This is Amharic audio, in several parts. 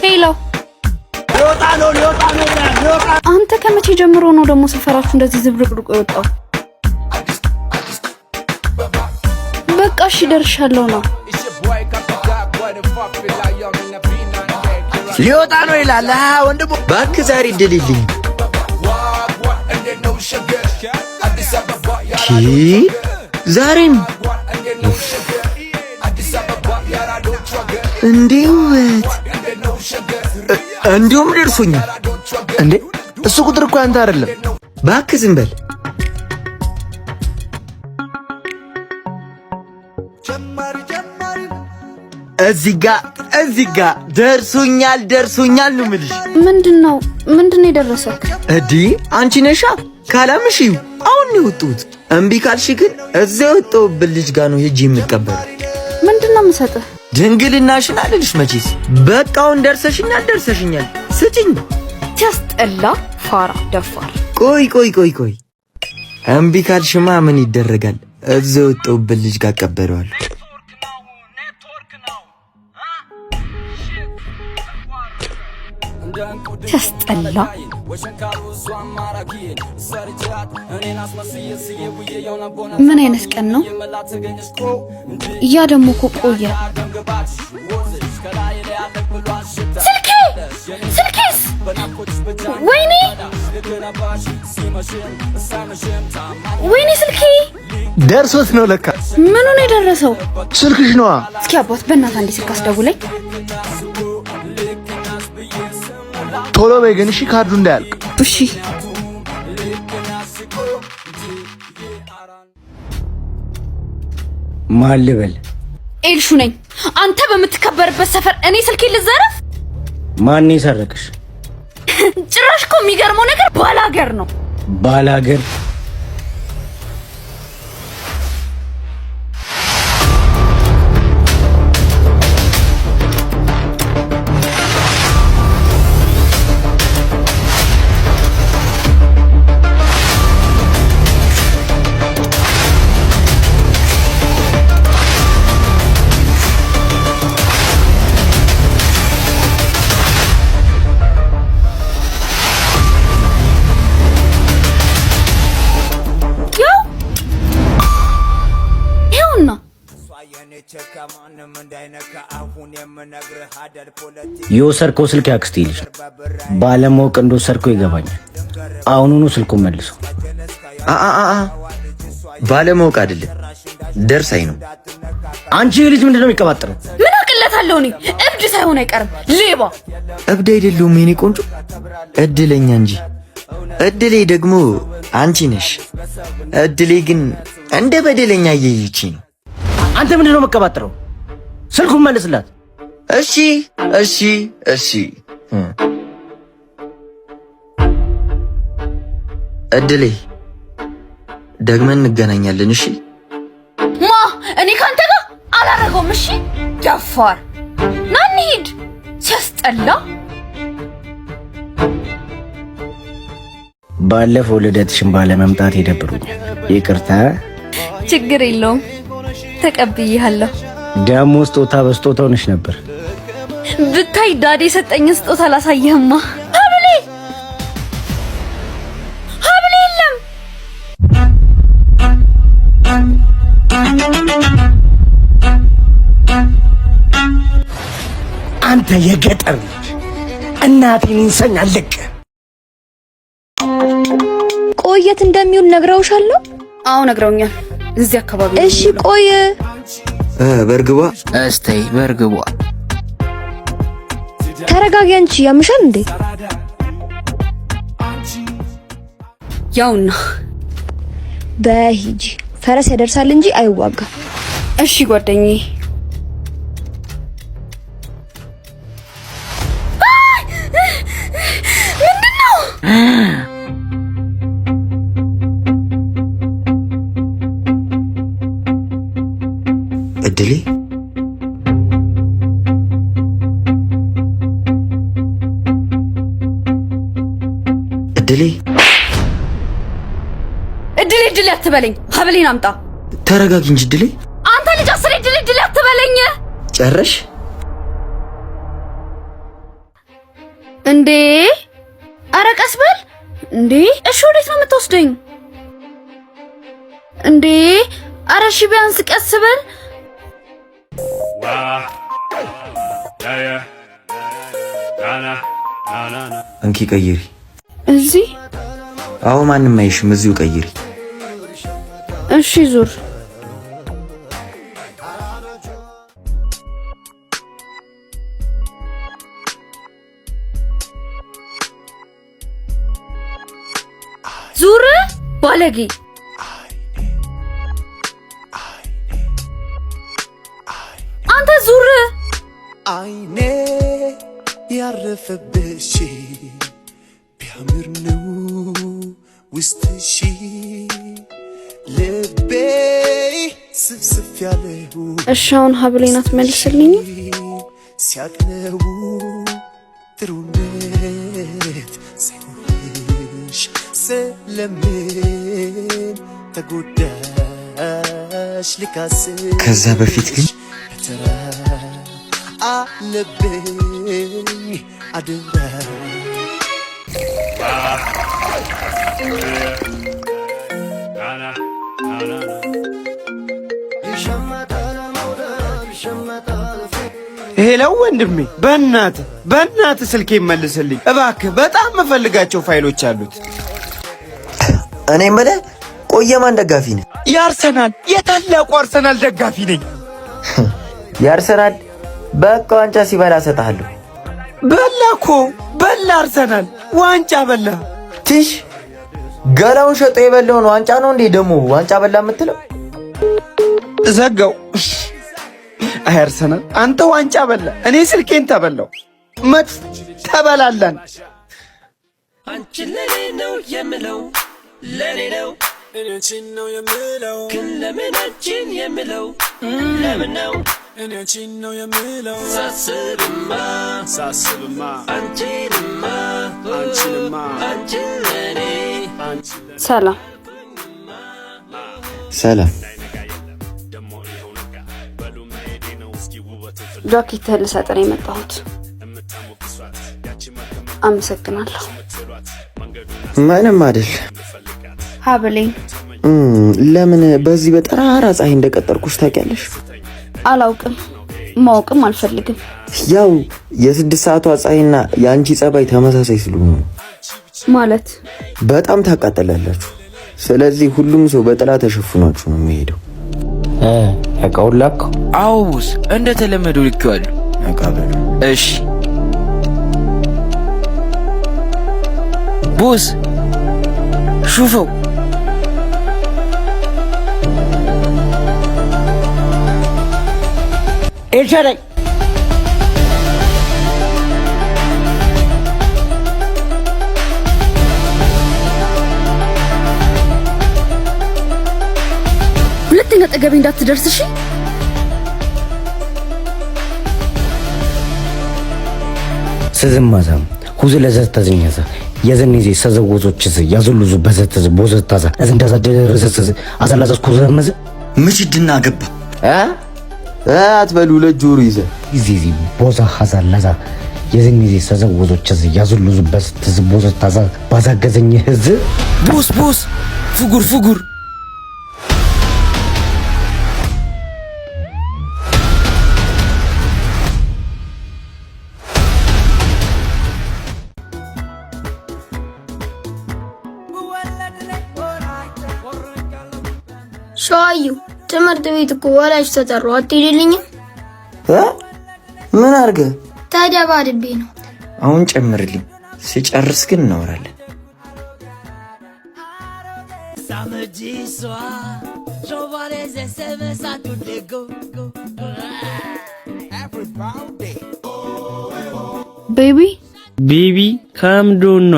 ሄሎ አንተ ከመቼ ጀምሮ ነው ደግሞ ሰፈራችሁ እንደዚህ ዝብርቅርቅ የወጣው? በቃ እሺ ደርሻለሁ ነው። ሊወጣ ነው ይላል ወንድሙ። እባክህ ዛሬ ድልልኝ። ዛሬም እንዴውት እንዲሁም ደርሶኛል እንዴ? እሱ ቁጥር እኮ አንተ አይደለም። እባክህ ዝም በል። እዚህ ጋ ደርሶኛል ነው የምልሽ። ምንድነው የደረሰው? እዲ አንቺ ነሻ ካላምሽው አሁን ነው የወጡት። እምቢ ካልሽ ግን እዛ የወጣሁበት ልጅ ጋር ነው ሄጄ የምቀበለው። ምንድነው የምሰጥህ? ድንግልናሽን አልልሽ መቼስ። በቃ አሁን ደርሰሽኛል ስጭኝ። ሲያስጠላ ፋራ ደፋር። ቆይ እምቢ ካልሽማ ምን ይደረጋል? እዛ የወጣሁበት ልጅ ጋር ቀበለዋለሁ። ሲያስጠላ። ምን አይነት ቀን ነው? ያ ደግሞ እኮ ቆየ። ስልኬስ? ወይኔ ስልኬ ደርሶት ነው ለካ። ምኑ ነው የደረሰው? ስልክሽ ነዋ። እስኪ አባት በእናትህ አንዴ ስልክ አስደውለኝ። ቶሎ በይ ግን እሺ፣ ካርዱ እንዳያልቅ። እሺ ማን ልበል? ኤልሹ ነኝ። አንተ በምትከበርበት ሰፈር እኔ ስልኬ ልዘረፍ? ማን ይሰረቅሽ? ጭራሽ እኮ የሚገርመው ነገር ባላገር ነው። ባላገር? የወሰድከው ስልክ ያክስቴ ልጅ ባለማወቅ እንደወሰድከው ይገባኛል። አሁኑኑ ስልኩን መልሰው። ባለማወቅ አይደለም ደርሳኝ ነው። አንቺ ልጅ ምንድነው የሚቀባጥረው? ምን አቅለታለሁ እኔ? እብድ ሳይሆን አይቀርም ሌባ። እብድ አይደለሁም የኔ ቆንጆ፣ እድለኛ እንጂ። እድሌ ደግሞ አንቺ ነሽ። እድሌ ግን እንደ በደለኛ እየይቺ ነው። አንተ ምንድነው መቀባጥረው? ስልኩን መልስላት። እሺ እድሌ ደግመን እንገናኛለን። እሺ እኔ ካንተ ጋር አላረገውም። እሺ ደፋር ና እንሂድ። ሲያስጠላ። ባለፈው ልደትሽን ባለመምጣት ይደብሩኛል። ይቅርታ። ችግር የለውም ተቀብዬሃለሁ። ደሞ ስጦታ በስጦታ ሆነሽ ነበር። ብታይ ዳዴ የሰጠኝን ስጦታ አላሳየህማ። ሀብሌ የለም። አንተ የገጠር ልጅ እናቴን እንሰኛለክ። ቆየት እንደሚውል ነግረውሻለሁ? አዎ ነግረውኛል። እዚህ አካባቢ። እሺ ቆየ። በርግቧ እስቴ በርግቧ። ተረጋጊ አንቺ። ያምሻል እንዴ? ያውና በሂጂ። ፈረስ ያደርሳል እንጂ አይዋጋም። እሺ ጓደኛዬ። ምንድነው? እድሌ እድሌ አትበለኝ። ሀብሌን አምጣ። ተረጋጊ እንጂ እድሌ። አንተ ልጅ አስሬ እድሌ አትበለኝ። ጨረሽ? እንዴ ኧረ ቀስ በል እንዴ እሺ ወዴት ነው የምትወስደኝ እንዴ ኧረ እሺ ቢያንስ ቀስ በል እንኪ ቀይሪ እዚህ አዎ ማንም አይሽም እዚሁ ቀይሪ እሺ ዙር ዙር ባለጌ አንተ ዙር አይኔ ያረፈብሽ ቢያምር ነው ውስጥሽ ልቤ ስፍስፍ ያለው እሺ አሁን ሀብሌን አትመልስልኝ ሲያቅነው ጥሩነት ሳይሆንሽ ስለምን ተጎዳሽ ልካስሽ ከዛ በፊት ግን አለብኝ አደራ ሄለው ወንድሜ በእናትህ ስልኬ መልስልኝ እባክህ በጣም መፈልጋቸው ፋይሎች አሉት እኔ የምልህ ቆየማን ደጋፊ ነህ የአርሰናል የታላቁ አርሰናል ደጋፊ ነኝ የአርሰናል በቃ ዋንጫ ሲበላ ሰጣለሁ በላ አርሰናል ዋንጫ በላ ትሽ ገላውን ሸጦ የበላውን ዋንጫ ነው እንዴ ደግሞ ዋንጫ በላ የምትለው ዘጋው አይ አርሰናል አንተ ዋንጫ በላ እኔ ስልኬን ተበላው መት ተበላላን አንቺ ለኔ ነው የምለው ለኔ ነው እኔችን ነው የምለው ግን ለምን አንቺን የምለው ለምን ነው እኔችን ነው የምለው ሳስብማ አንቺንማ አንቺን ለኔ ሰላም ጃኬትህን ልሰጥ ነው የመጣሁት አመሰግናለሁ ምንም አይደል ሀብሌን ለምን በዚህ በጠራራ ፀሐይ እንደቀጠርኩሽ ታውቂያለሽ አላውቅም ማወቅም አልፈልግም ያው የ6 ሰዓቷ ፀሐይና የአንቺ ጸባይ ተመሳሳይ ስለሆነ ማለት በጣም ታቃጥላላችሁ ስለዚህ ሁሉም ሰው በጥላ ተሸፍኗችሁ ነው የሚሄደው እቃውን ላክ አዎ ቦስ እንደተለመደው ልኬዋለሁ አቃበሉ እሺ ቦስ ሹፈው ኤልሻዳይ ሁለተኛ ጠገቤ እንዳትደርስ እሺ ስዝማዛም ሁዝ ለዘት ተዝኛዛ የዘንዜ ሰዘወዞች ያዘሉዙ በዘተዝ ቦዘታዛ እንደዛ ደረሰዝ አዛላዛስ ኮዘመዝ ምሽድና ገባ አትበሉ ለጆሮ ይዘ ዚዚ ቦዛ ሐዛላዛ የዘንዜ ሰዘወዞች ያዘሉዙ በዘተዝ ቦዘታዛ ባዛገዘኝ ህዝ ቦስ ፍጉር ሸዋዩ ትምህርት ቤት እኮ ወላጅ ተጠሩ አትሄድልኝም? ምን አርገ? ተደባድቤ ነው። አሁን ጨምርልኝ፣ ሲጨርስ ግን እናወራለን። ቤቢ ከምዶና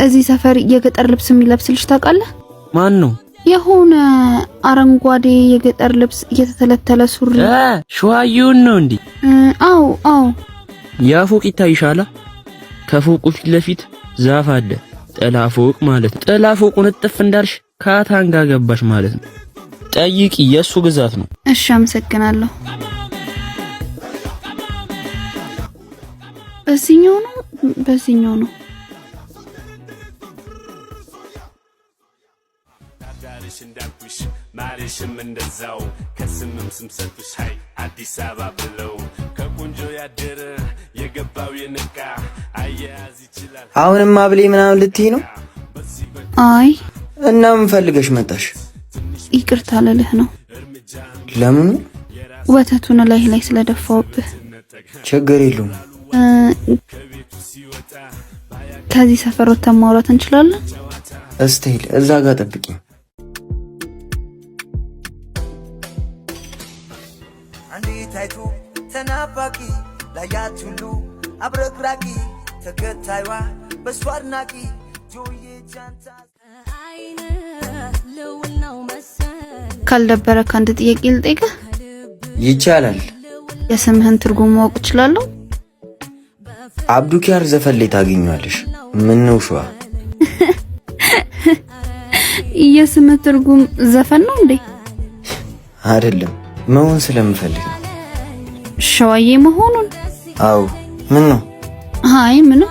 እዚህ ሰፈር የገጠር ልብስ የሚለብስ ልጅ ታውቃለህ? ማን ነው? የሆነ አረንጓዴ የገጠር ልብስ እየተተለተለ ሱሪ ሸዋዩን ነው እንዴ? አዎ ያ ፎቅ ይታይሻላ? ከፎቁ ፊት ለፊት ዛፍ አለ። ጥላ ፎቅ ማለት ነው። ጥላ ፎቁን እጥፍ እንዳልሽ ካታንጋ ገባሽ ማለት ነው። ጠይቂ፣ የሱ ግዛት ነው። እሺ አመሰግናለሁ። በዚህኛው ነው በዚህኛው ነው። ዳርሽ እንዳልኩሽ ማለሽም እንደዛው ከስምም ስም ሰጡሽ ሃይ አዲስ አበባ ብለው ከቆንጆ ያደረ የገባው የነቃ አያያዝ ይችላል። አሁንም አብሌ ምናምን ልትይ ነው? አይ እና ምን ፈልገሽ መጣሽ? ይቅርታ ልልህ ነው። ለምኑ? ወተቱን ላይ ስለደፋውብህ። ችግር የለውም። ከዚህ ሰፈር ወጥተን ማውራት እንችላለን? እስቴል እዛ ጋር ጠብቂኝ። ታይቱ ተናፋቂ ላያት ሁሉ አብረቅራቂ ተከታይዋ በሷ አድናቂ ጆዬ ጃንታ ካልደበረ ካንድ ጥያቄ ልጠይቅህ? ይቻላል። የስምህን ትርጉም ማወቅ እችላለሁ? አብዱኪያር ዘፈን ላይ ታገኛለሽ። ምን ነው ሸዋ? የስምህ ትርጉም ዘፈን ነው እንዴ? አይደለም፣ መሆን ስለምፈልግ ሸዋዬ መሆኑን። አው ምን ነው? አይ ምንም።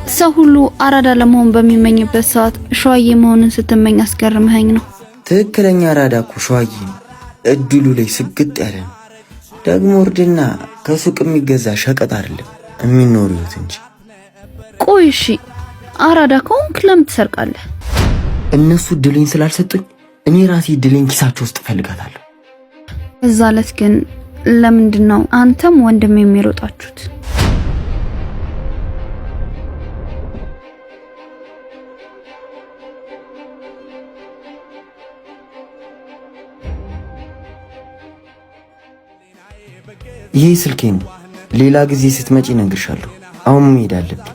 ሰው ሁሉ አራዳ ለመሆን በሚመኝበት ሰዓት ሸዋዬ መሆንን ስትመኝ አስገርመኸኝ ነው። ትክክለኛ አራዳ እኮ ሸዋዬ እድሉ ላይ ስግጥ ያለ ነው። ደግሞ እርድና ከሱቅ የሚገዛ ሸቀጥ አይደለም የሚኖሩት እንጂ። ቆይ እሺ አራዳ ከሆንክ ለምን ትሰርቃለህ? እነሱ እድሌን ስላልሰጡኝ እኔ ራሴ እድሌን ኪሳቸው ውስጥ ፈልጋታለሁ። እዛ ዕለት ግን ለምንድነው አንተም ወንድም የሚሮጣችሁት? ይሄ ስልኬ ነው። ሌላ ጊዜ ስትመጪ እነግርሻለሁ። አሁን መሄድ አለብኝ።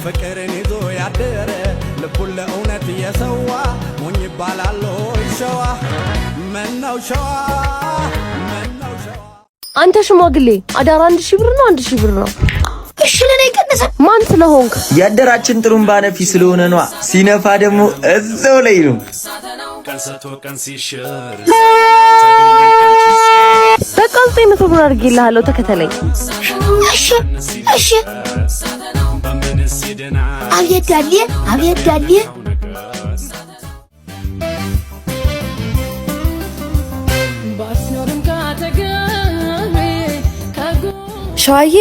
ፍቅርን ይዞ ያደረ ልቡን ለእውነት የሰዋ ሞኝ ይባላል ሸዋ መናው ሸዋ መናው ሸዋ። አንተ ሽማግሌ አዳር 1000 ብር ነው 1000 ብር ነው። እሺ ለኔ ቀነሰ። ማን ስለሆንክ? ያደራችን ጥሩምባ ነፊ ስለሆነ ነው። ሲነፋ ደግሞ እዛው ላይ ነው። ቀንሰቶ ቀን ሲሽር በቃ 900 ብር አድርጌልሃለሁ፣ ተከተለኝ። እሺ እሺ። አቤት ዳሌ አቤት ዳሌ። ሸዋዬ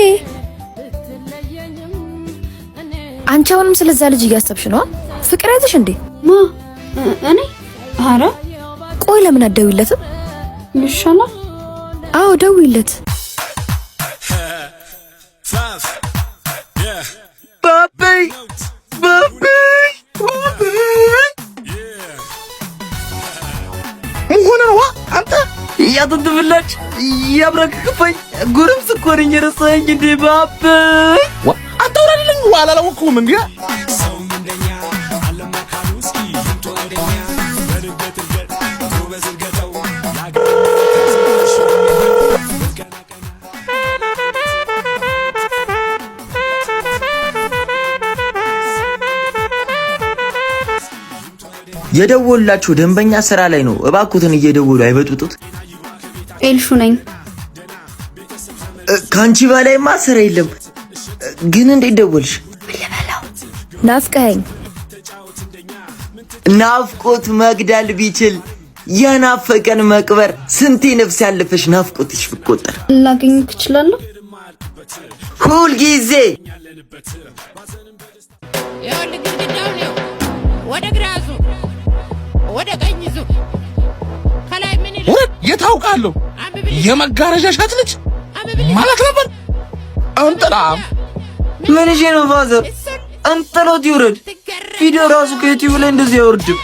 አንቺ አሁንም ስለዛ ልጅ እያሰብሽ ነው? ፍቅር ያዘሽ እንዴ? ማ እኔ? አረ ቆይ ለምን አትደውይለትም? ይሻላል። አዎ ደውይለት። ባባይ ባባይ ምን ሆነ ነው አንተ? ያጥጥብላች ያብረክክፈኝ ጉርም ስኮርኝ ረሳኝ እንዴ ባባይ? አታውራልኝ ዋላላወኩም እንዴ? የደወላችሁ ደንበኛ ስራ ላይ ነው። እባክዎትን እየደወሉ አይበጡጡት። ኤልሹ ነኝ። ካንቺ በላይማ ስራ የለም። ግን እንዴት ደወልሽ? ናፍቀኸኝ። ናፍቆት መግደል ቢችል የናፈቀን መቅበር ስንቴ ነፍስ ያለፈሽ ናፍቆትሽ ብቆጠር። ላገኝክ እችላለሁ ሁል ጊዜ። ወደ ግራዙ ወደ ቀኝ ዙ ከላይ ምን ይላል? የታውቃለሁ የመጋረጃ ሻት ልጅ ማለት ነበር። እንጥላም ምን ይዤ ነው ፋዘር? እንጥሎት ይውረድ። ቪዲዮ ራሱ ከዩቲዩብ ላይ እንደዚህ አይወርድም።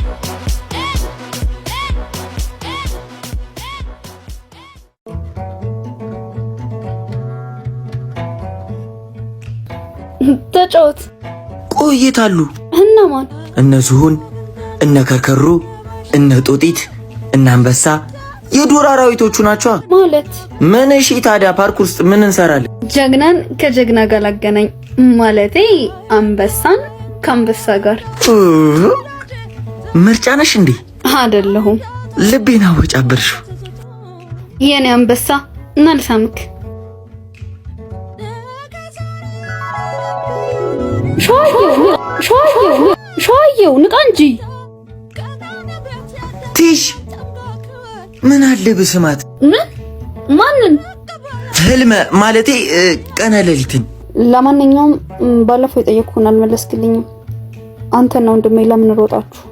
ተጫወት። ቆይታሉ። እነማን? እነ ዝሆን፣ እነ ከርከሮ፣ እነ ጦጢት፣ እነ አንበሳ የዱር አራዊቶቹ ናቸው ማለት። ምን እሺ ታዲያ ፓርክ ውስጥ ምን እንሰራለን? ጀግናን ከጀግና ጋር ላገናኝ ማለቴ አንበሳን ከአንበሳ ጋር። ምርጫ ነሽ እንዴ? አይደለሁም። ልቤን አወጫበርሽው። የኔ አንበሳ እና ልሳምክ። ሸዋዬው ንቃ እንጂ ትሽ ምን አለ በስማት ማንን ህልመ ማለቴ ቀነ ሌሊትን። ለማንኛውም ባለፈው የጠየቅኩህን አልመለስክልኝም። አንተ ነው ወንድሜ ለምን ሮጣችሁ?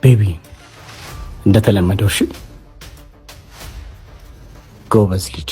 ቤቢ እንደተለመደው እሺ፣ ጎበዝ ልጅ